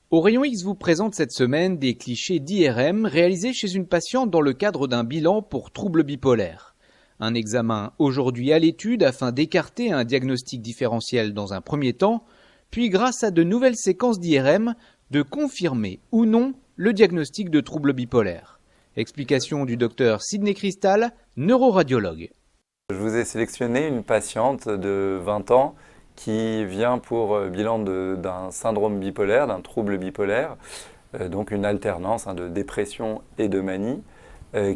Au Rayon X vous présente cette semaine des clichés d'IRM réalisés chez une patiente dans le cadre d'un bilan pour troubles bipolaires. Un examen aujourd'hui à l'étude afin d'écarter un diagnostic différentiel dans un premier temps, puis grâce à de nouvelles séquences d'IRM, de confirmer ou non le diagnostic de troubles bipolaires. Explication du docteur Sidney Cristal, neuroradiologue. Je vous ai sélectionné une patiente de 20 ans qui vient pour bilan d'un syndrome bipolaire, d'un trouble bipolaire, donc une alternance de dépression et de manie,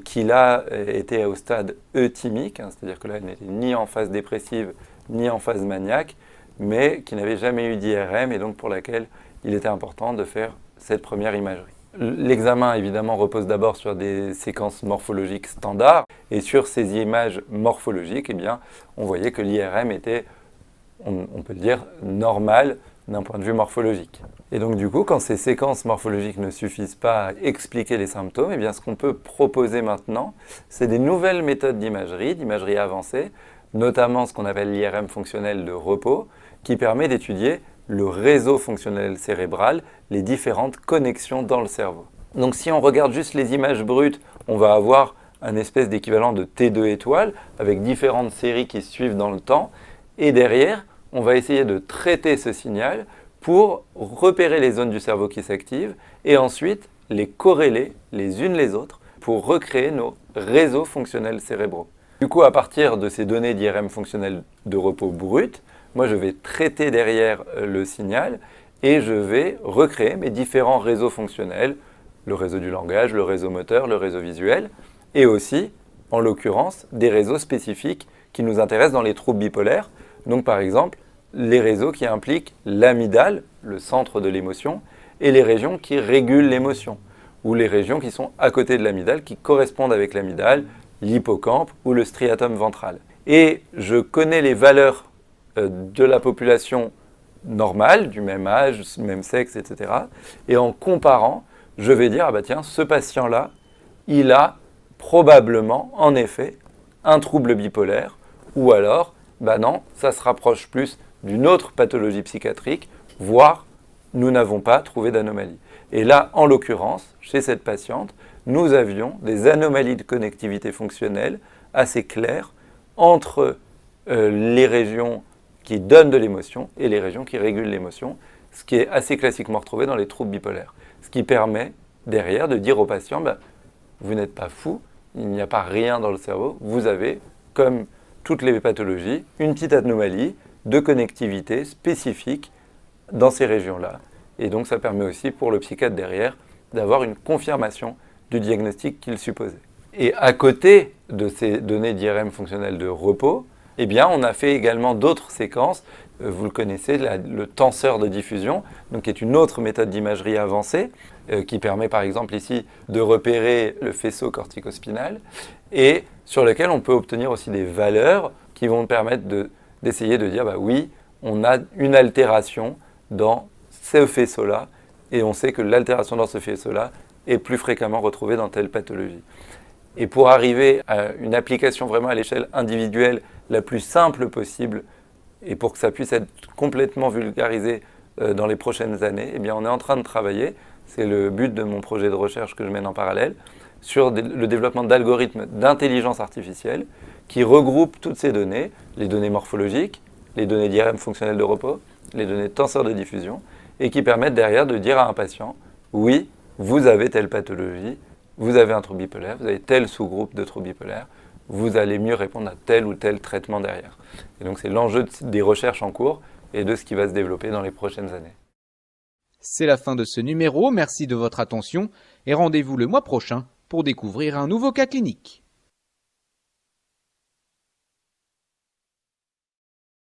qui là était au stade euthymique, c'est-à-dire que là elle n'était ni en phase dépressive ni en phase maniaque, mais qui n'avait jamais eu d'IRM et donc pour laquelle il était important de faire cette première imagerie. L'examen évidemment repose d'abord sur des séquences morphologiques standards et sur ces images morphologiques, eh bien, on voyait que l'IRM était, on peut le dire, normal d'un point de vue morphologique. Et donc du coup, quand ces séquences morphologiques ne suffisent pas à expliquer les symptômes, eh bien, ce qu'on peut proposer maintenant, c'est des nouvelles méthodes d'imagerie avancée, notamment ce qu'on appelle l'IRM fonctionnel de repos, qui permet d'étudier le réseau fonctionnel cérébral, les différentes connexions dans le cerveau. Donc si on regarde juste les images brutes, on va avoir un espèce d'équivalent de T2 étoile avec différentes séries qui suivent dans le temps. Et derrière, on va essayer de traiter ce signal pour repérer les zones du cerveau qui s'activent et ensuite les corréler les unes les autres pour recréer nos réseaux fonctionnels cérébraux. Du coup, à partir de ces données d'IRM fonctionnel de repos brutes, moi, je vais traiter derrière le signal et je vais recréer mes différents réseaux fonctionnels, le réseau du langage, le réseau moteur, le réseau visuel, et aussi, en l'occurrence, des réseaux spécifiques qui nous intéressent dans les troubles bipolaires. Donc, par exemple, les réseaux qui impliquent l'amygdale, le centre de l'émotion, et les régions qui régulent l'émotion, ou les régions qui sont à côté de l'amygdale, qui correspondent avec l'amygdale, l'hippocampe ou le striatum ventral. Et je connais les valeurs de la population normale, du même âge, même sexe, etc. Et en comparant, je vais dire, ah bah tiens, ce patient-là, il a probablement, en effet, un trouble bipolaire, ou alors, bah non, ça se rapproche plus d'une autre pathologie psychiatrique, voire nous n'avons pas trouvé d'anomalie. Et là, en l'occurrence, chez cette patiente, nous avions des anomalies de connectivité fonctionnelle assez claires entre les régions qui donnent de l'émotion et les régions qui régulent l'émotion, ce qui est assez classiquement retrouvé dans les troubles bipolaires. Ce qui permet derrière de dire au patient, bah, vous n'êtes pas fou, il n'y a pas rien dans le cerveau, vous avez, comme toutes les pathologies, une petite anomalie de connectivité spécifique dans ces régions-là. Et donc ça permet aussi pour le psychiatre derrière d'avoir une confirmation du diagnostic qu'il supposait. Et à côté de ces données d'IRM fonctionnel de repos, eh bien, on a fait également d'autres séquences. Vous le connaissez, le tenseur de diffusion, donc qui est une autre méthode d'imagerie avancée, qui permet par exemple ici de repérer le faisceau corticospinal, et sur lequel on peut obtenir aussi des valeurs qui vont permettre d'essayer de dire, bah oui, on a une altération dans ce faisceau-là, et on sait que l'altération dans ce faisceau-là est plus fréquemment retrouvée dans telle pathologie. Et pour arriver à une application vraiment à l'échelle individuelle la plus simple possible, et pour que ça puisse être complètement vulgarisé dans les prochaines années, eh bien on est en train de travailler, c'est le but de mon projet de recherche que je mène en parallèle, sur le développement d'algorithmes d'intelligence artificielle qui regroupent toutes ces données, les données morphologiques, les données d'IRM fonctionnel de repos, les données de tenseur de diffusion, et qui permettent derrière de dire à un patient, oui, vous avez telle pathologie, vous avez un trouble bipolaire, vous avez tel sous-groupe de trouble bipolaire, vous allez mieux répondre à tel ou tel traitement derrière. Et donc c'est l'enjeu des recherches en cours et de ce qui va se développer dans les prochaines années. C'est la fin de ce numéro, merci de votre attention et rendez-vous le mois prochain pour découvrir un nouveau cas clinique.